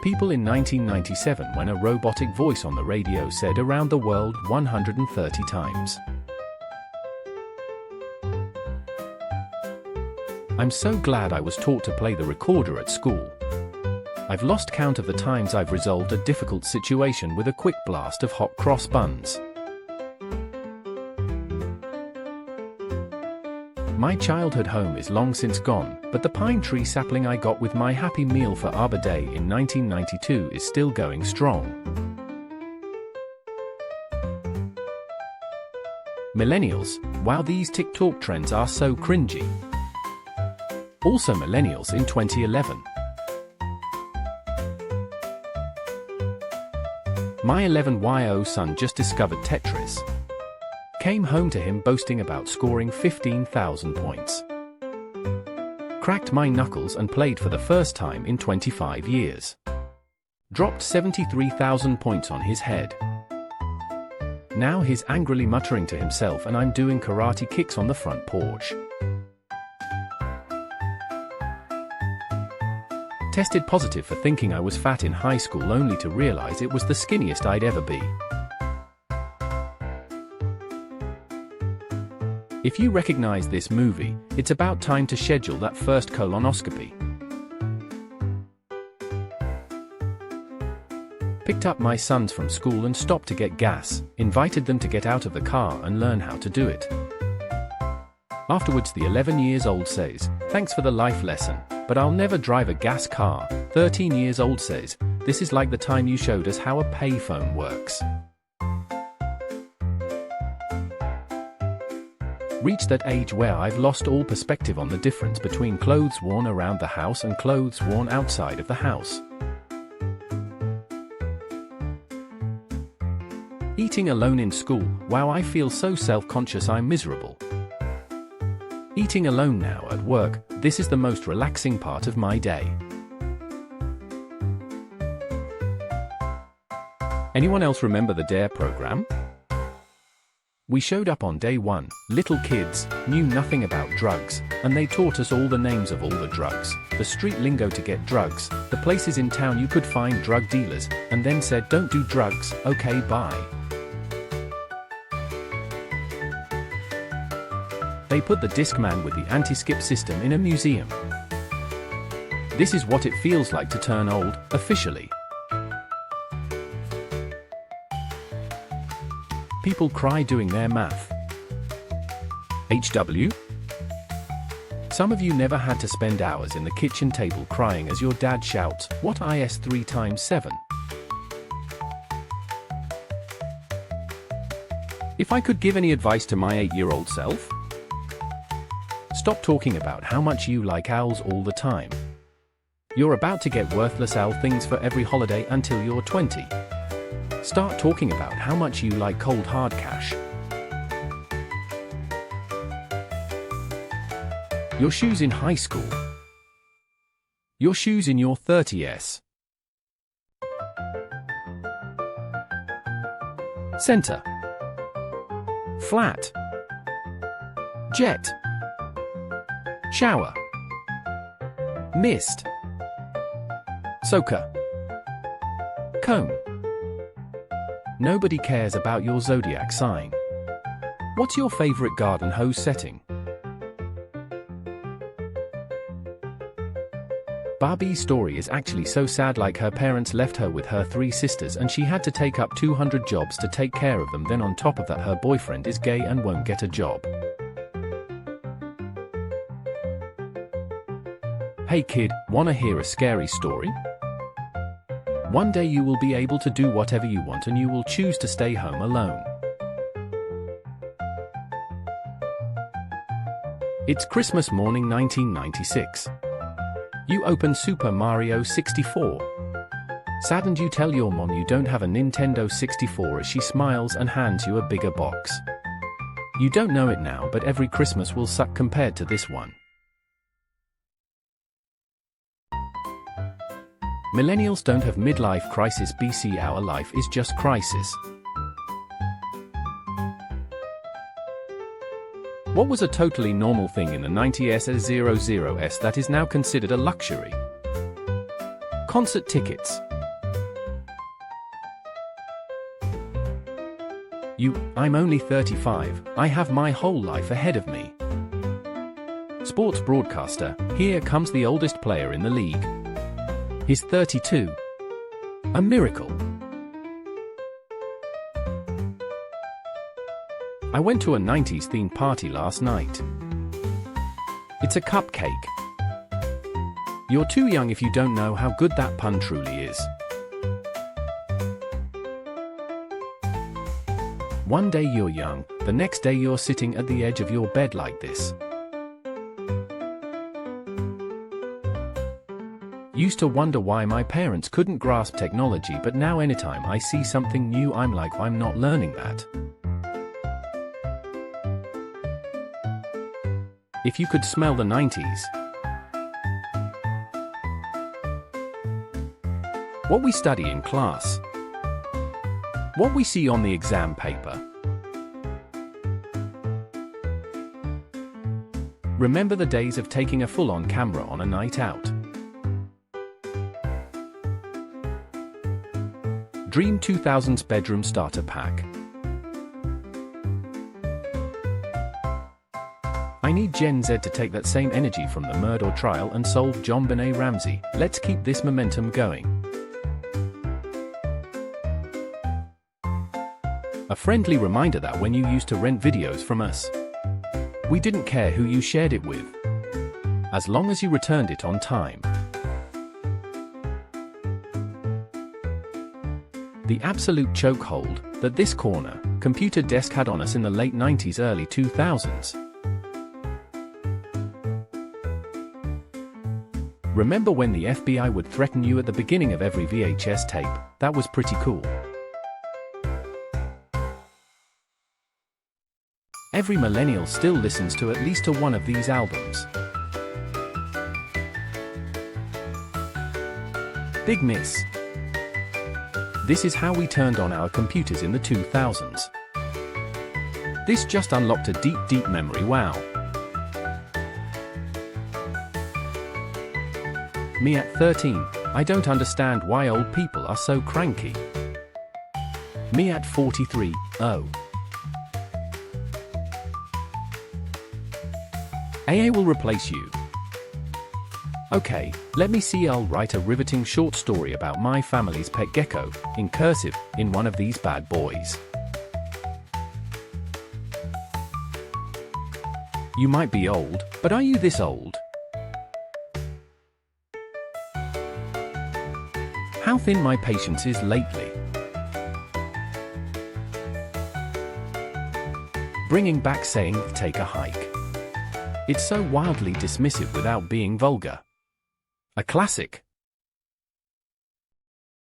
People in 1997 when a robotic voice on the radio said around the world 130 times. I'm so glad I was taught to play the recorder at school. I've lost count of the times I've resolved a difficult situation with a quick blast of hot cross buns. My childhood home is long since gone, but the pine tree sapling I got with my Happy Meal for Arbor Day in 1992 is still going strong. Millennials, wow, these TikTok trends are so cringy. Also millennials in 2011. My 11-year-old son just discovered Tetris. Came home to him boasting about scoring 15,000 points. Cracked my knuckles and played for the first time in 25 years. Dropped 73,000 points on his head. Now he's angrily muttering to himself and I'm doing karate kicks on the front porch. Tested positive for thinking I was fat in high school only to realize it was the skinniest I'd ever be. If you recognize this movie, it's about time to schedule that first colonoscopy. Picked up my sons from school and stopped to get gas, invited them to get out of the car and learn how to do it. Afterwards the 11-year-old says, "Thanks for the life lesson, but I'll never drive a gas car." 13-year-old says, "This is like the time you showed us how a payphone works." Reached that age where I've lost all perspective on the difference between clothes worn around the house and clothes worn outside of the house. Eating alone in school, wow, I feel so self-conscious I'm miserable. Eating alone now at work, this is the most relaxing part of my day. Anyone else remember the DARE program? We showed up on day one, little kids, knew nothing about drugs, and they taught us all the names of all the drugs, the street lingo to get drugs, the places in town you could find drug dealers, and then said don't do drugs, okay bye. They put the Discman with the anti-skip system in a museum. This is what it feels like to turn old, officially. People cry doing their math. HW? Some of you never had to spend hours in the kitchen table crying as your dad shouts, "What is 3 times 7? If I could give any advice to my 8-year-old self? Stop talking about how much you like owls all the time. You're about to get worthless owl things for every holiday until you're 20. Start talking about how much you like cold hard cash. Your shoes in high school. Your shoes in your 30s. Center. Flat. Jet. Shower. Mist. Soaker. Comb. Nobody cares about your zodiac sign. What's your favorite garden hose setting? Barbie's story is actually so sad, like her parents left her with her 3 sisters and she had to take up 200 jobs to take care of them. Then on top of that her boyfriend is gay and won't get a job. Hey kid, wanna hear a scary story? One day you will be able to do whatever you want and you will choose to stay home alone. It's Christmas morning 1996. You open Super Mario 64. Saddened you tell your mom you don't have a Nintendo 64 as she smiles and hands you a bigger box. You don't know it now, but every Christmas will suck compared to this one. Millennials don't have midlife crisis BC, our life is just crisis. What was a totally normal thing in the 90s that is now considered a luxury? Concert tickets. I'm only 35, I have my whole life ahead of me. Sports broadcaster, here comes the oldest player in the league. He's 32. A miracle. I went to a 90s themed party last night. It's a cupcake. You're too young if you don't know how good that pun truly is. One day you're young, the next day you're sitting at the edge of your bed like this. Used to wonder why my parents couldn't grasp technology, but now anytime I see something new I'm like, I'm not learning that. If you could smell the 90s. What we study in class. What we see on the exam paper. Remember the days of taking a full-on camera on a night out. Dream 2000's bedroom starter pack. I need Gen Z to take that same energy from the murder trial and solve JonBenet Ramsey. Let's keep this momentum going. A friendly reminder that when you used to rent videos from us, we didn't care who you shared it with, as long as you returned it on time. The absolute chokehold that this corner computer desk had on us in the late 90s, early 2000s. Remember when the FBI would threaten you at the beginning of every VHS tape? That was pretty cool. Every millennial still listens to at least one of these albums. Big miss. This is how we turned on our computers in the 2000s. This just unlocked a deep, deep memory. Wow. Me at 13, I don't understand why old people are so cranky. Me at 43, oh. AA will replace you. Okay, let me see. I'll write a riveting short story about my family's pet gecko, in cursive, in one of these bad boys. You might be old, but are you this old? How thin my patience is lately. Bringing back saying, take a hike. It's so wildly dismissive without being vulgar. A classic.